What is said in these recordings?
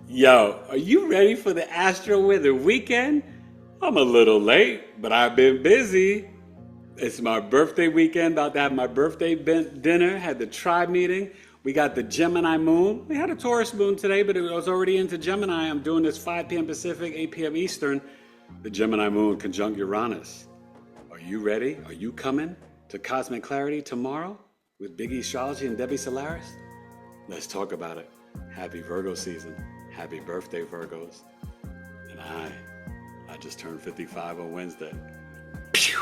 Yo, are you ready for the Astro-Weather weekend? I'm a little late, but I've been busy. It's my birthday weekend, about to have my birthday dinner, had the tribe meeting. We got the Gemini moon. We had a Taurus moon today, but it was already into Gemini. I'm doing this 5 p.m. Pacific, 8 p.m. Eastern. The Gemini moon conjunct Uranus. Are you ready? Are you coming to Cosmic Clarity tomorrow with Biggie Astrology and Debbie Solaris? Let's talk about it. Happy Virgo season. Happy birthday, Virgos. And I just turned 55 on Wednesday. Pew!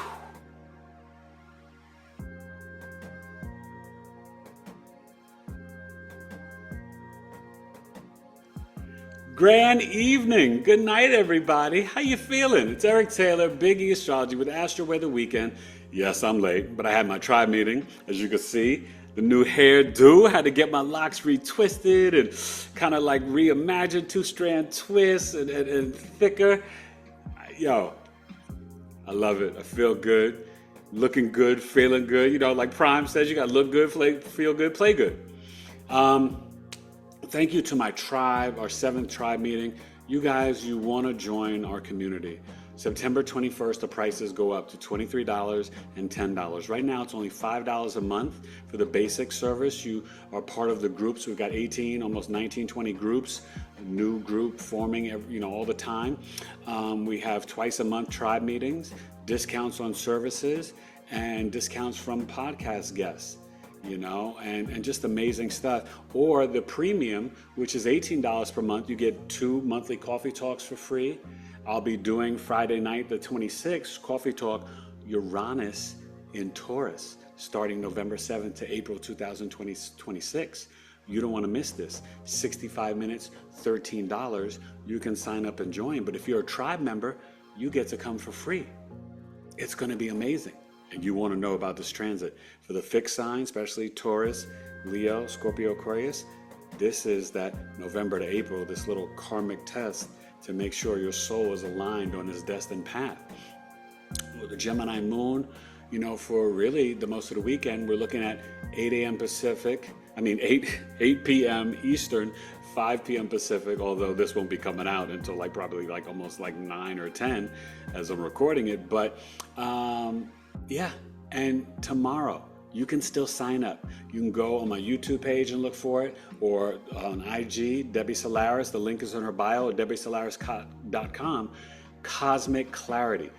Grand evening. Good night, everybody. How you feeling? It's Eric Taylor, Biggie Astrology with Astro-Weather Weekend. Yes, I'm late, but I had my tribe meeting, as you can see. The new hairdo, had to get my locks retwisted and kind of like reimagined, 2-strand twists and thicker. Yo, I love it. I feel good, looking good, feeling good. You know, like Prime says, you got to look good, feel good, play good. Thank you to my tribe, our 7th tribe meeting. You guys, you want to join our community. September 21st, the prices go up to $23 and $10. Right now, it's only $5 a month for the basic service. You are part of the groups. We've got 18, almost 19, 20 groups, a new group forming all the time. We have twice a month tribe meetings, discounts on services, and discounts from podcast guests. And just amazing stuff. Or the premium, which is $18 per month, you get 2 monthly coffee talks for free. I'll be doing Friday night, the 26th, coffee talk, Uranus in Taurus, starting November 7th to April 2026. You don't want to miss this. 65 minutes, $13. You can sign up and join. But if you're a tribe member, you get to come for free. It's going to be amazing. And you want to know about this transit. For the fixed sign, especially Taurus, Leo, Scorpio, Aquarius, this is that November to April, this little karmic test to make sure your soul is aligned on this destined path. With the Gemini moon, for really the most of the weekend, we're looking at 8 a.m. Pacific, 8 p.m. Eastern, 5 p.m. Pacific, although this won't be coming out until probably almost 9 or 10 as I'm recording it. But yeah, and tomorrow you can still sign up. You can go on my YouTube page and look for it, or on IG, Debbie Solaris. The link is in her bio, at debbiesolaris.com. Cosmic Clarity.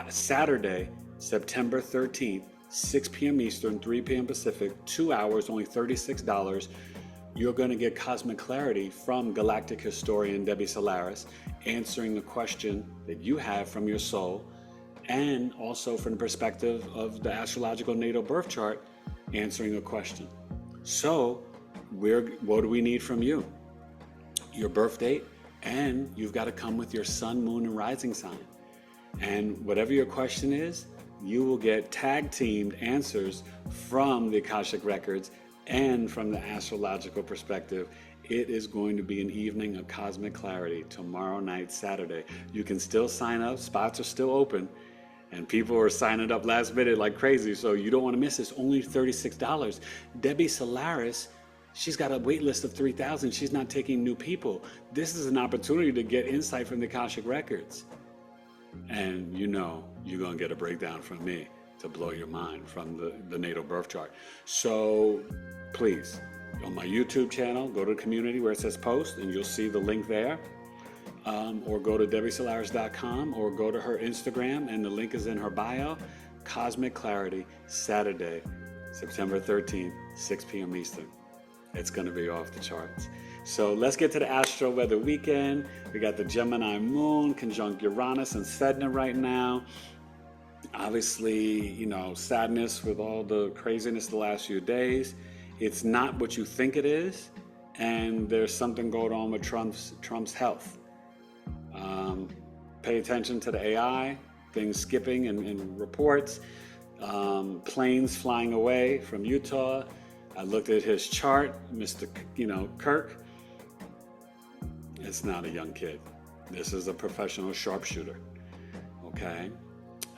Saturday, September 13th, 6 p.m. Eastern, 3 p.m. Pacific, 2 hours, only $36. You're going to get Cosmic Clarity from galactic historian Debbie Solaris, answering a question that you have from your soul, and also from the perspective of the astrological natal birth chart, answering a question. So, what do we need from you? Your birth date, and you've got to come with your sun, moon, and rising sign. And whatever your question is, you will get tag-teamed answers from the Akashic Records and from the astrological perspective. It is going to be an evening of cosmic clarity tomorrow night, Saturday. You can still sign up. Spots are still open. And people are signing up last minute like crazy, so you don't want to miss this. Only $36. Debbie Solaris, she's got a wait list of 3,000. She's not taking new people. This is an opportunity to get insight from the Akashic Records. And you're going to get a breakdown from me to blow your mind from the natal birth chart. So please, on my YouTube channel, go to the community where it says post, and you'll see the link there. Or go to debbiesolaris.com, or go to her Instagram, and the link is in her bio. Cosmic Clarity, Saturday, September 13th, 6 p.m. Eastern. It's going to be off the charts. So let's get to the Astro-Weather weekend. We got the Gemini moon conjunct Uranus and Sedna right now. Obviously, sadness with all the craziness the last few days. It's not what you think it is, and there's something going on with Trump's health. Pay attention to the AI, things skipping in reports, planes flying away from Utah. I looked at his chart, Mr. Kirk. It's not a young kid. This is a professional sharpshooter, okay?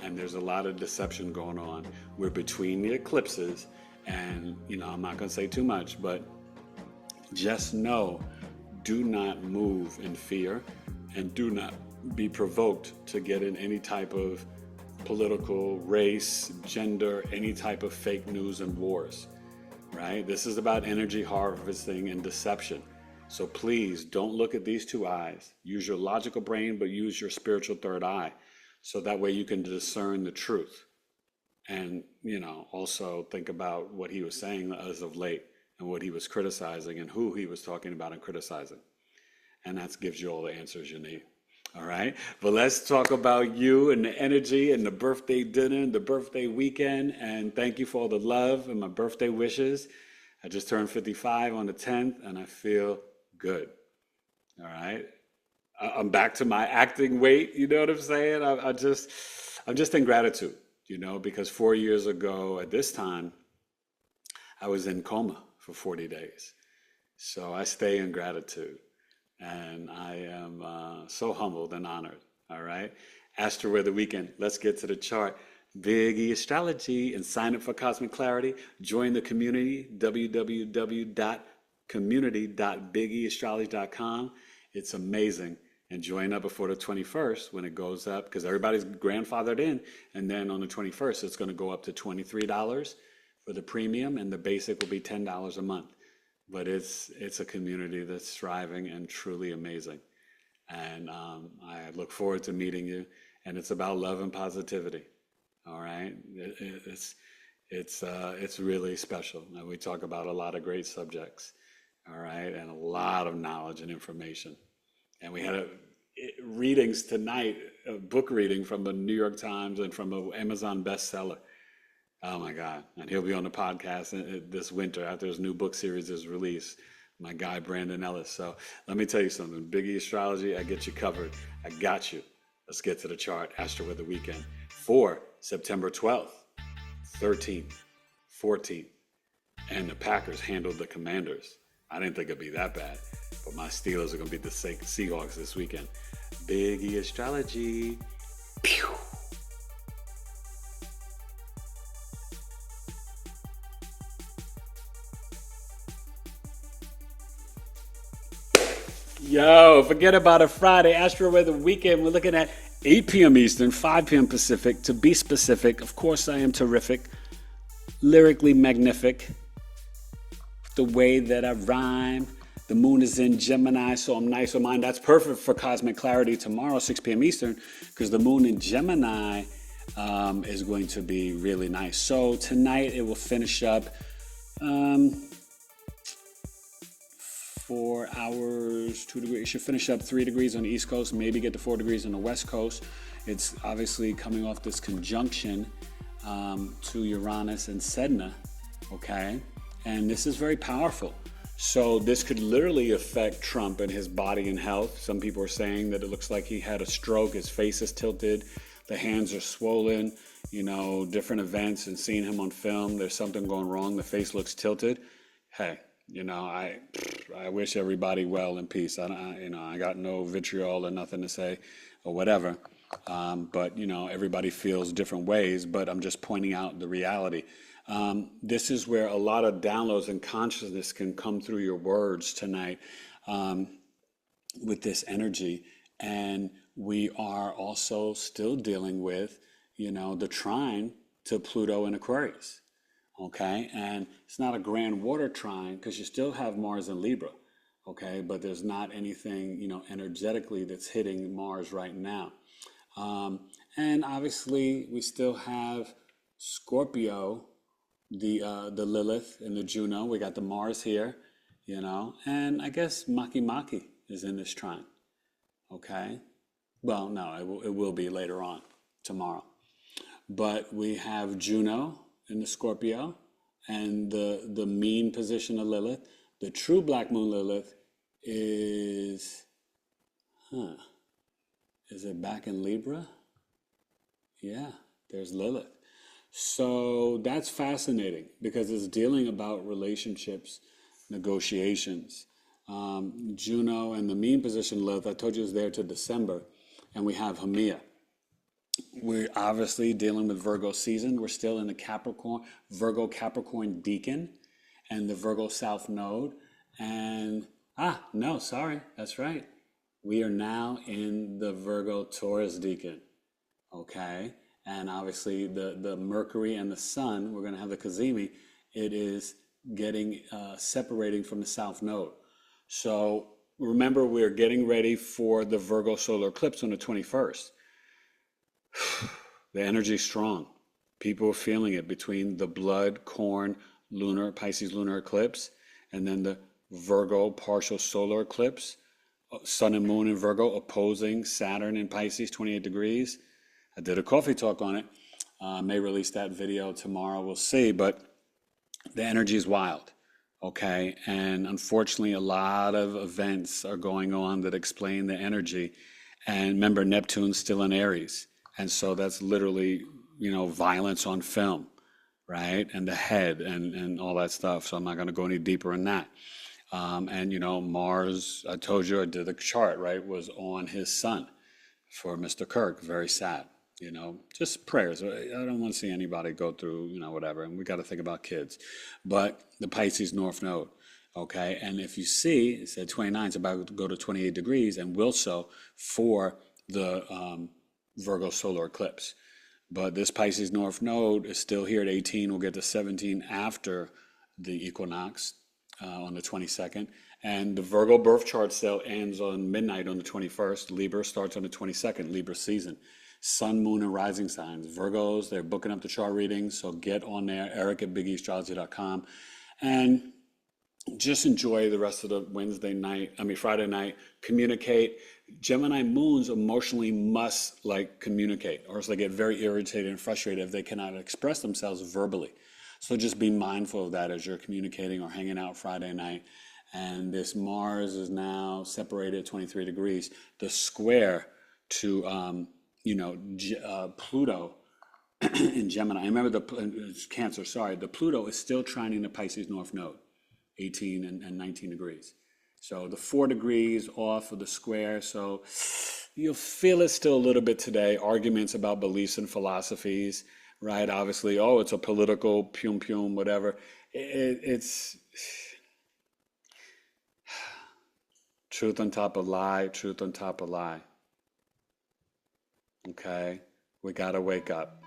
And there's a lot of deception going on. We're between the eclipses, and I'm not going to say too much, but just know do not move in fear and do not be provoked to get in any type of political, race, gender, any type of fake news and wars, right? This is about energy harvesting and deception. So please don't look at these two eyes. Use your logical brain, but use your spiritual third eye. So that way you can discern the truth. And, also think about what he was saying as of late and what he was criticizing and who he was talking about and criticizing. And that gives you all the answers you need. All right. But let's talk about you and the energy and the birthday dinner and the birthday weekend. And thank you for all the love and my birthday wishes. I just turned 55 on the 10th and I feel good. All right. I'm back to my acting weight. You know what I'm saying? I'm just in gratitude, because 4 years ago at this time, I was in coma for 40 days. So I stay in gratitude. And I am so humbled and honored. All right. Astro-Weather weekend. Let's get to the chart. Big E Astrology and sign up for Cosmic Clarity. Join the community, www.community.bigeastrology.com. It's amazing. And join up before the 21st when it goes up, because everybody's grandfathered in. And then on the 21st, it's going to go up to $23 for the premium, and the basic will be $10 a month. But it's a community that's thriving and truly amazing. And I look forward to meeting you. And it's about love and positivity. All right. It's really special. And we talk about a lot of great subjects. All right. And a lot of knowledge and information. And we had readings tonight, a book reading from the New York Times and from an Amazon bestseller. Oh my God. And he'll be on the podcast this winter after his new book series is released. My guy, Brandon Ellis. So let me tell you something. Big E Astrology, I get you covered. I got you. Let's get to the chart. Astro-Weather weekend for September 12th, 13th, 14th. And the Packers handled the Commanders. I didn't think it'd be that bad. But my Steelers are going to beat the Seahawks this weekend. Big E Astrology. Pew. Yo, forget about a Friday Astro-Weather weekend. We're looking at 8 p.m. Eastern, 5 p.m. Pacific. To be specific, of course I am terrific, lyrically magnific, the way that I rhyme. The moon is in Gemini, so I'm nice with mine. That's perfect for Cosmic Clarity tomorrow, 6 p.m. Eastern, because the moon in Gemini is going to be really nice. So tonight it will finish up 4 hours, 2 degrees. It should finish up 3 degrees on the East Coast, maybe get to 4 degrees on the West Coast. It's obviously coming off this conjunction to Uranus and Sedna, okay? And this is very powerful. So this could literally affect Trump and his body and health. Some people are saying that it looks like he had a stroke. His face is tilted. The hands are swollen, different events, and seeing him on film, there's something going wrong. The face looks tilted. Hey, I wish everybody well and peace. I got no vitriol or nothing to say or whatever. But everybody feels different ways, but I'm just pointing out the reality. This is where a lot of downloads and consciousness can come through your words tonight with this energy. And we are also still dealing with, the trine to Pluto in Aquarius. Okay, and it's not a grand water trine because you still have Mars in Libra, okay, but there's not anything, energetically that's hitting Mars right now. And obviously we still have Scorpio, the Lilith and the Juno. We got the Mars here, and I guess Maki Maki is in this trine, okay? Well, no, it will be later on tomorrow. But we have Juno in the Scorpio and the mean position of Lilith. The true black moon Lilith is it back in Libra? Yeah, there's Lilith. So that's fascinating because it's dealing about relationships, negotiations. Juno and the mean position Lilith, I told you, is there to December. And we have Hamia. We're obviously dealing with Virgo season. We're still in the Virgo Capricorn Deacon and the Virgo South Node. And No, sorry. That's right. We are now in the Virgo Taurus decan. Okay. And obviously the Mercury and the Sun, we're going to have the Cazimi. It is getting separating from the South Node. So remember, we're getting ready for the Virgo solar eclipse on the 21st. The energy is strong. People are feeling it between the blood, corn, lunar, Pisces lunar eclipse, and then the Virgo partial solar eclipse. Sun and moon in Virgo opposing Saturn in Pisces, 28 degrees. I did a coffee talk on it. May release that video tomorrow. We'll see. But the energy is wild. Okay. And unfortunately, a lot of events are going on that explain the energy. And remember, Neptune's still in Aries. And so that's literally, violence on film, right? And the head and all that stuff. So I'm not going to go any deeper in that. Mars, I told you I did a chart, right, was on his sun for Mr. Kirk. Very sad, just prayers. I don't want to see anybody go through, whatever. And we got to think about kids. But the Pisces North Node, okay? And if you see, it said 29, it's about to go to 28 degrees and will so for the Virgo solar eclipse. But this Pisces North Node is still here at 18. We'll get to 17 after the equinox. On the 22nd, and the Virgo birth chart sale ends on midnight on the 21st. Libra starts on the 22nd, Libra season. Sun, moon, and rising signs. Virgos, they're booking up the chart readings, so get on there, eric@biggieastrology.com, and just enjoy the rest of the Friday night. Communicate. Gemini moons emotionally must communicate, or else they get very irritated and frustrated if they cannot express themselves verbally. So just be mindful of that as you're communicating or hanging out Friday night. And this Mars is now separated at 23 degrees. The square to, Pluto in Gemini. I remember it's Cancer, sorry. The Pluto is still trining the Pisces North Node, 18 and 19 degrees. So the 4 degrees off of the square. So you'll feel it still a little bit today. Arguments about beliefs and philosophies. Right, obviously, it's a political pum, whatever. It's truth on top of lie, truth on top of lie. Okay, we gotta wake up.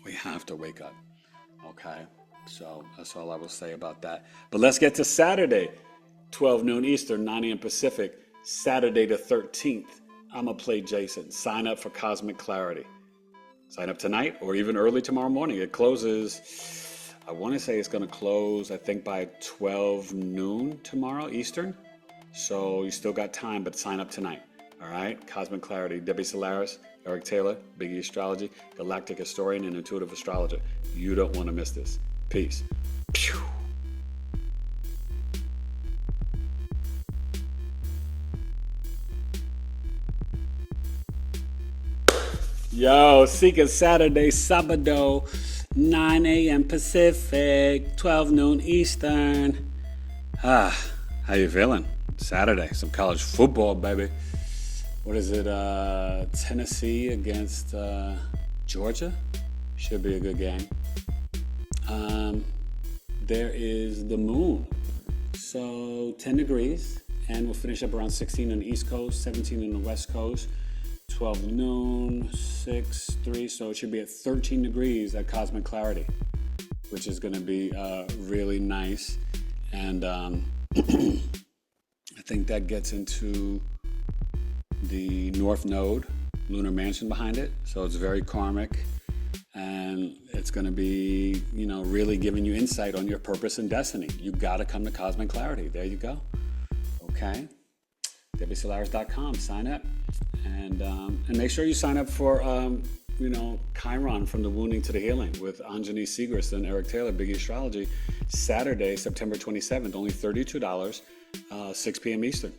We have to wake up. Okay, so that's all I will say about that. But let's get to Saturday, 12 noon Eastern, 9 a.m. Pacific, Saturday the 13th. I'm gonna play Jason. Sign up for Cosmic Clarity. Sign up tonight or even early tomorrow morning. It closes, I want to say it's going to close, I think, by 12 noon tomorrow Eastern. So you still got time, but sign up tonight. All right? Cosmic Clarity. Debbie Solaris, Eric Taylor, Biggie Astrology, Galactic Historian, and Intuitive Astrologer. You don't want to miss this. Peace. Pew. Yo, Secret Saturday, Sabado, 9 a.m. Pacific, 12 noon Eastern. How you feeling? Saturday, some college football, baby. What is it, Tennessee against Georgia? Should be a good game. There is the moon. So 10 degrees, and we'll finish up around 16 on the East Coast, 17 on the West Coast. 12 noon, 6, 3, so it should be at 13 degrees at Cosmic Clarity, which is going to be really nice. And I think that gets into the North Node, lunar mansion behind it. So it's very karmic, and it's going to be, really giving you insight on your purpose and destiny. You got to come to Cosmic Clarity. There you go. Okay. DebbieSolaris.com. Sign up. And make sure you sign up for, Chiron from the Wounding to the Healing with Anjani Segrist and Eric Taylor, Biggie Astrology, Saturday, September 27th, only $32, 6 p.m. Eastern.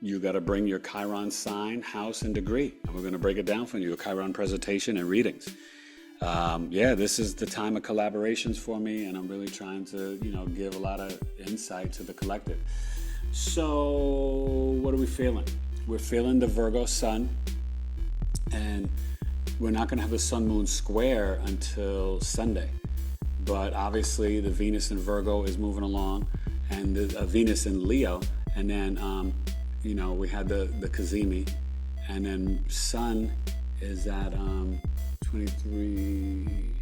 You got to bring your Chiron sign, house, and degree, and we're going to break it down for you, a Chiron presentation and readings. This is the time of collaborations for me, and I'm really trying to, give a lot of insight to the collective. So what are we feeling? We're feeling the Virgo sun, and we're not going to have a sun-moon square until Sunday. But obviously the Venus in Virgo is moving along, and the Venus in Leo, and then we had the Cazimi, and then Sun is at 23.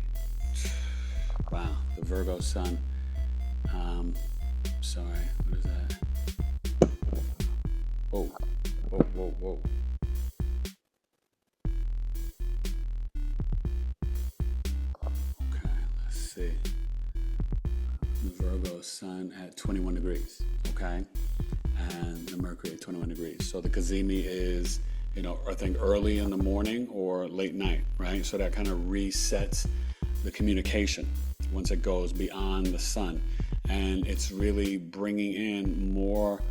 Wow, the Virgo Sun. Sorry, what is that? Whoa. Okay, let's see. The Virgo Sun at 21 degrees, okay? And the Mercury at 21 degrees. So the Cazimi is, I think early in the morning or late night, right? So that kind of resets the communication once it goes beyond the sun. And it's really bringing in more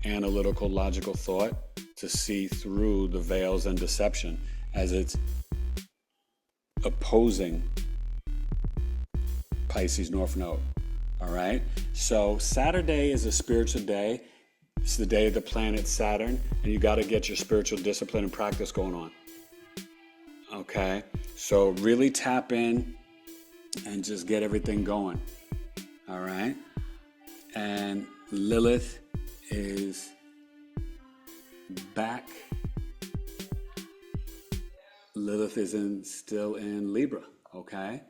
analytical, logical thought to see through the veils and deception as it's opposing Pisces North Node. All right? So Saturday is a spiritual day. It's the day of the planet Saturn, and you got to get your spiritual discipline and practice going on. Okay? So really tap in and just get everything going. All right? And Lilith is back. Lilith is still in Libra, okay?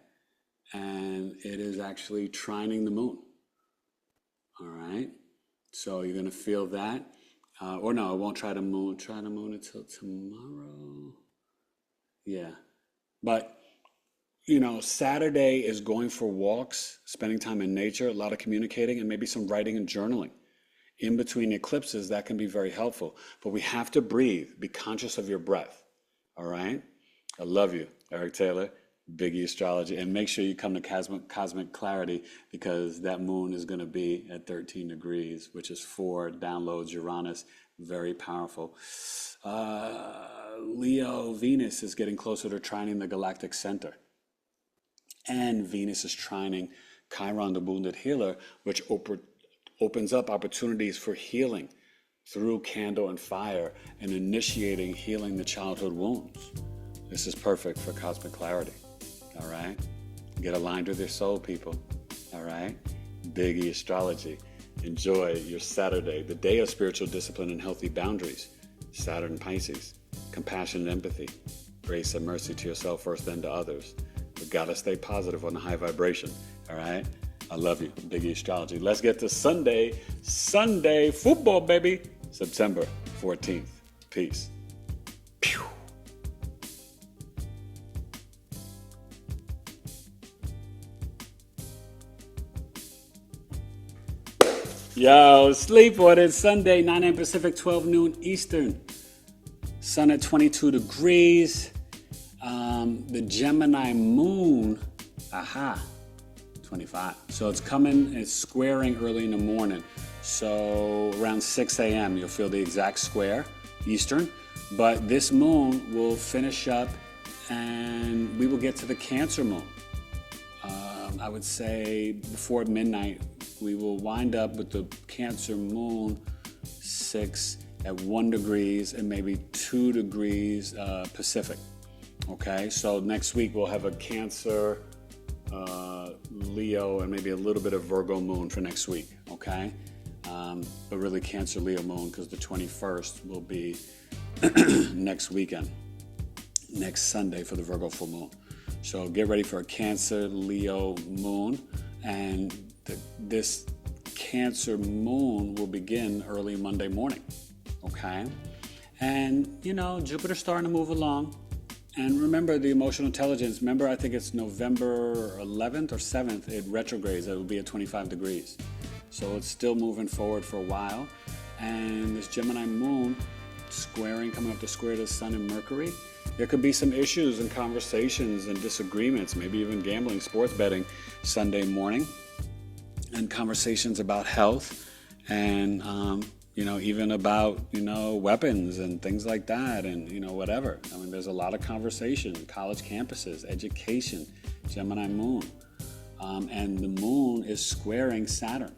And it is actually trining the moon. All right? So you're going to feel that. Or no, it won't try the moon until tomorrow. Yeah. But Saturday is going for walks, spending time in nature, a lot of communicating, and maybe some writing and journaling. In between eclipses, that can be very helpful. But we have to breathe. Be conscious of your breath. All right? I love you, Eric Taylor, Biggie Astrology. And make sure you come to Cosmic Clarity, because that moon is going to be at 13 degrees, which is 4 downloads Uranus. Very powerful. Leo Venus is getting closer to trining the galactic center. And Venus is trining Chiron, the wounded healer, which opens up opportunities for healing through candle and fire and initiating healing the childhood wounds. This is perfect for Cosmic Clarity. All right? Get aligned with your soul, people. All right? Biggie Astrology. Enjoy your Saturday, the day of spiritual discipline and healthy boundaries. Saturn Pisces. Compassion and empathy. Grace and mercy to yourself first, then to others. We gotta stay positive on the high vibration. All right? I love you, Biggie Astrology. Let's get to Sunday. Sunday football, baby. September 14th. Peace. Pew. Yo, sleep on it. Sunday, 9 a.m. Pacific, 12 noon Eastern. Sun at 22 degrees. The Gemini moon, 25. So it's squaring early in the morning. So around 6 a.m. you'll feel the exact square, Eastern. But this moon will finish up and we will get to the Cancer moon. I would say before midnight, we will wind up with the Cancer moon 6 at 1 degrees and maybe 2 degrees Pacific. Okay, so next week we'll have a Cancer, Leo, and maybe a little bit of Virgo moon for next week, okay? But really Cancer, Leo moon, because the 21st will be next weekend, next Sunday for the Virgo full moon. So get ready for a Cancer, Leo moon, and this Cancer moon will begin early Monday morning, okay? And, Jupiter's starting to move along. And remember the emotional intelligence. Remember, I think it's November 11th or 7th, it retrogrades. It will be at 25 degrees. So it's still moving forward for a while. And this Gemini moon coming up to square the Sun and Mercury. There could be some issues and conversations and disagreements, maybe even gambling, sports betting Sunday morning. And conversations about health and, even about, weapons and things like that and, whatever. I mean, there's a lot of conversation, college campuses, education, Gemini moon. And the moon is squaring Saturn.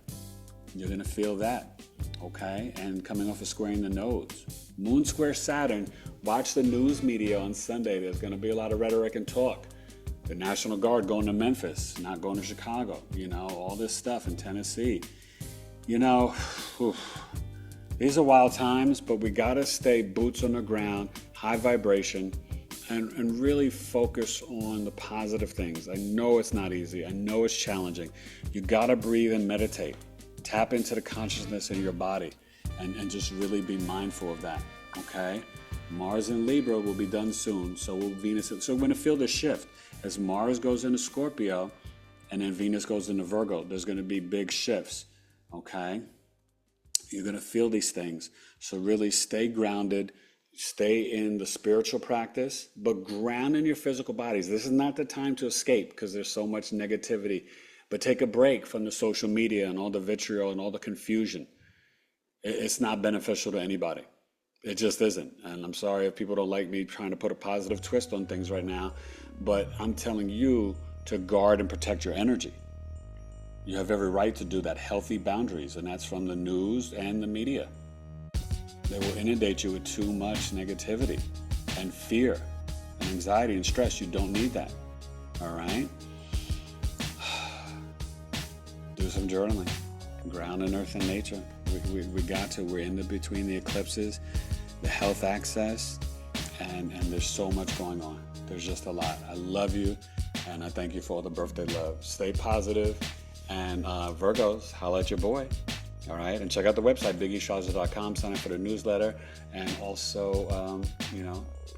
You're going to feel that, okay? And coming off of squaring the nodes. Moon square Saturn, watch the news media on Sunday. There's going to be a lot of rhetoric and talk. The National Guard going to Memphis, not going to Chicago, all this stuff in Tennessee. You know, these are wild times, but we got to stay boots on the ground, high vibration, and really focus on the positive things. I know it's not easy. I know it's challenging. You got to breathe and meditate. Tap into the consciousness in your body and just really be mindful of that, okay? Mars in Libra will be done soon, so will Venus. So we're going to feel the shift. As Mars goes into Scorpio and then Venus goes into Virgo, there's going to be big shifts, okay? You're going to feel these things. So really stay grounded, stay in the spiritual practice, but ground in your physical bodies. This is not the time to escape because there's so much negativity. But take a break from the social media and all the vitriol and all the confusion. It's not beneficial to anybody. It just isn't. And I'm sorry if people don't like me trying to put a positive twist on things right now, but I'm telling you to guard and protect your energy. You have every right to do that. Healthy boundaries, and that's from the news and the media. They will inundate you with too much negativity and fear and anxiety and stress. You don't need that. All right? Do some journaling. Ground in earth and nature. We got to. We're in between the eclipses, the health access, and there's so much going on. There's just a lot. I love you, and I thank you for all the birthday love. Stay positive, and Virgos, holla at your boy. All right, and check out the website, BigEastrology.com. Sign up for the newsletter, and also,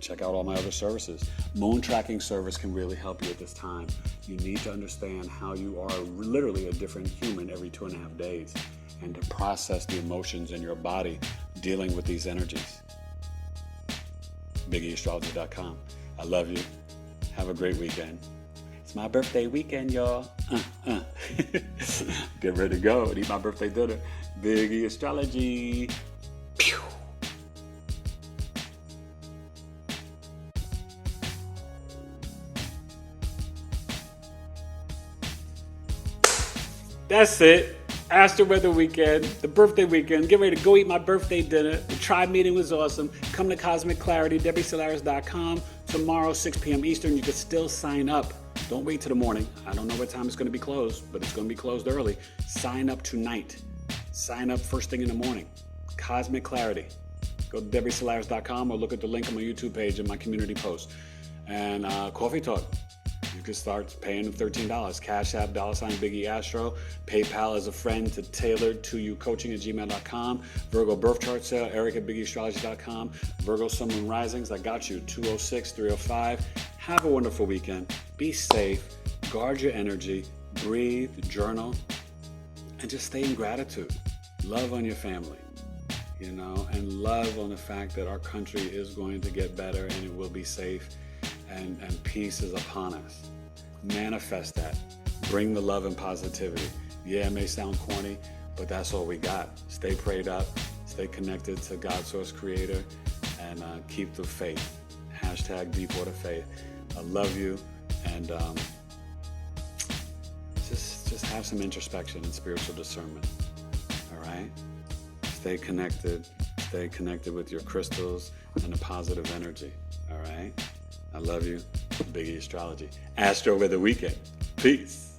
check out all my other services. Moon tracking service can really help you at this time. You need to understand how you are literally a different human every 2.5 days, and to process the emotions in your body dealing with these energies. BigEastrology.com. I love you. Have a great weekend. It's my birthday weekend, y'all. Get ready to go and eat my birthday dinner. Big E Astrology. Pew. That's it. Astro-Weather weekend, the birthday weekend. Get ready to go eat my birthday dinner. The tribe meeting was awesome. Come to Cosmic Clarity, DebbieSolaris.com. Tomorrow, 6 p.m. Eastern. You can still sign up. Don't wait till the morning. I don't know what time it's going to be closed, but it's going to be closed early. Sign up tonight. Sign up first thing in the morning. Cosmic Clarity. Go to DebbieSolaris.com or look at the link on my YouTube page and my community post. And Coffee Talk. You can start paying $13. Cash App, $Big E Astro. PayPal as a friend to tailored to you coaching at gmail.com. Virgo birth chart sale, Eric at BigEastrology.com. Virgo Sun Moon Risings, I got you, 206-305. Have a wonderful weekend. Be safe. Guard your energy. Breathe, journal, and just stay in gratitude. Love on your family, and love on the fact that our country is going to get better and it will be safe. And peace is upon us. Manifest that. Bring the love and positivity. Yeah, it may sound corny, but that's all we got. Stay prayed up. Stay connected to God, Source Creator, and keep the faith. # Deepwater Faith. I love you, and just have some introspection and spiritual discernment. All right? Stay connected. Stay connected with your crystals and the positive energy. All right? I love you. Big E Astrology. Astro-Weather weekend. Peace.